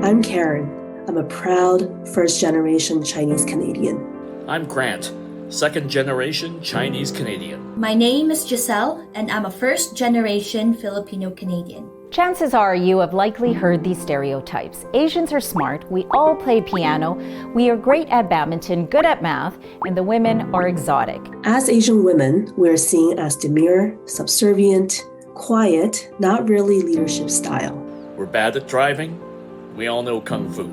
I'm Karen. I'm a proud first-generation Chinese Canadian. I'm Grant, second-generation Chinese Canadian. My name is Giselle, and I'm a first-generation Filipino Canadian. Chances are you have likely heard these stereotypes. Asians are smart, we all play piano, we are great at badminton, good at math, and the women are exotic. As Asian women, we're seen as demure, subservient, quiet, not really leadership style. We're bad at driving. We all know Kung Fu.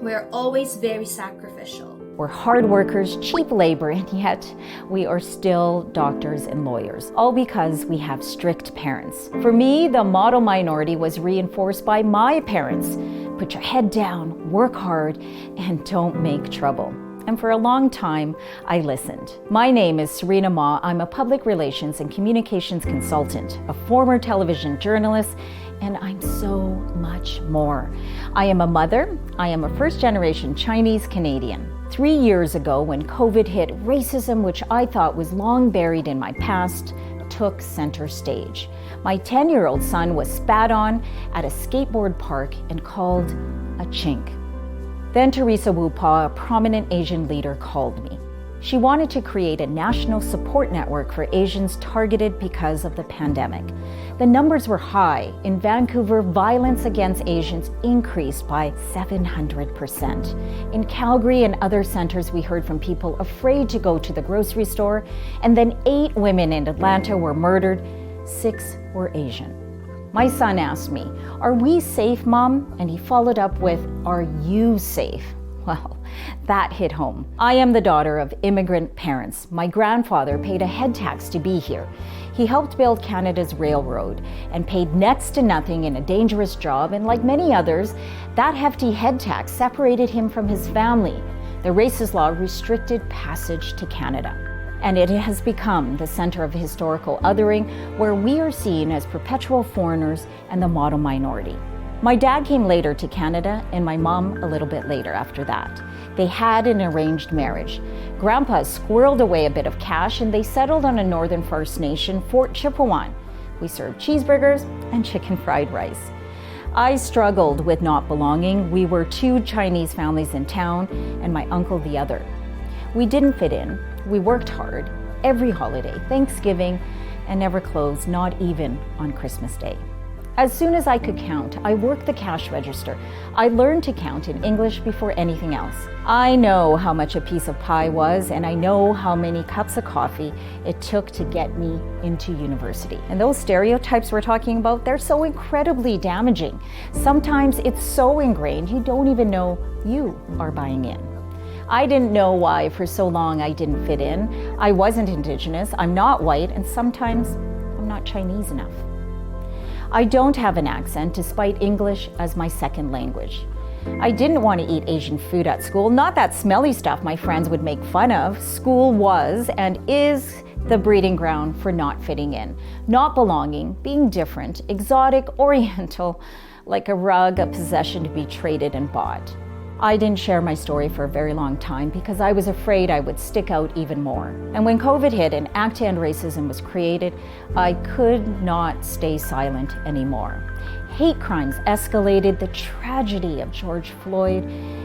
We're always very sacrificial. We're hard workers, cheap labor, and yet we are still doctors and lawyers, all because we have strict parents. For me, the model minority was reinforced by my parents. Put your head down, work hard, and don't make trouble. And for a long time, I listened. My name is Serena Ma. I'm a public relations and communications consultant, a former television journalist, and I'm so much more. I am a mother. I am a first-generation Chinese Canadian. 3 years ago, when COVID hit, racism, which I thought was long buried in my past, took center stage. My 10-year-old son was spat on at a skateboard park and called a chink. Then Teresa Wu Pa, a prominent Asian leader, called me. She wanted to create a national support network for Asians targeted because of the pandemic. The numbers were high. In Vancouver, violence against Asians increased by 700%. In Calgary and other centers, we heard from people afraid to go to the grocery store. And then 8 women in Atlanta were murdered. 6 were Asian. My son asked me, "Are we safe, Mom?" And he followed up with, "Are you safe?" Well, that hit home. I am the daughter of immigrant parents. My grandfather paid a head tax to be here. He helped build Canada's railroad and paid next to nothing in a dangerous job, and like many others, that hefty head tax separated him from his family. The racist law restricted passage to Canada. And it has become the center of historical othering, where we are seen as perpetual foreigners and the model minority. My dad came later to Canada, and my mom a little bit later after that. They had an arranged marriage. Grandpa squirreled away a bit of cash, and they settled on a northern First Nation, Fort Chipewyan. We served cheeseburgers and chicken fried rice. I struggled with not belonging. We were 2 Chinese families in town, and my uncle the other. We didn't fit in. We worked hard every holiday, Thanksgiving, and never closed, not even on Christmas Day. As soon as I could count, I worked the cash register. I learned to count in English before anything else. I know how much a piece of pie was, and I know how many cups of coffee it took to get me into university. And those stereotypes we're talking about, they're so incredibly damaging. Sometimes it's so ingrained, you don't even know you are buying in. I didn't know why for so long I didn't fit in. I wasn't Indigenous, I'm not white, and sometimes I'm not Chinese enough. I don't have an accent despite English as my second language. I didn't want to eat Asian food at school, not that smelly stuff my friends would make fun of. School was and is the breeding ground for not fitting in, not belonging, being different, exotic, oriental, like a rug, a possession to be traded and bought. I didn't share my story for a very long time because I was afraid I would stick out even more. And when COVID hit and Act to End Racism was created, I could not stay silent anymore. Hate crimes escalated, the tragedy of George Floyd,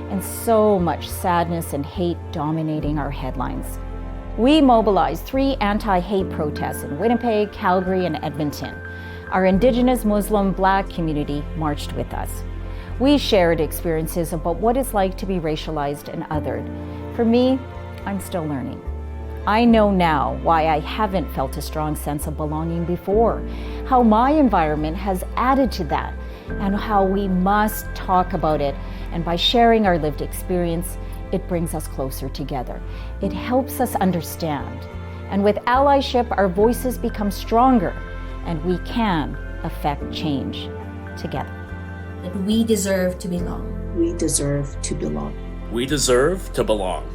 and so much sadness and hate dominating our headlines. We mobilized 3 anti-hate protests in Winnipeg, Calgary, and Edmonton. Our Indigenous, Muslim, Black community marched with us. We shared experiences about what it's like to be racialized and othered. For me, I'm still learning. I know now why I haven't felt a strong sense of belonging before, how my environment has added to that, and how we must talk about it. And by sharing our lived experience, it brings us closer together. It helps us understand. And with allyship, our voices become stronger, and we can affect change together. That we deserve to belong. We deserve to belong. We deserve to belong.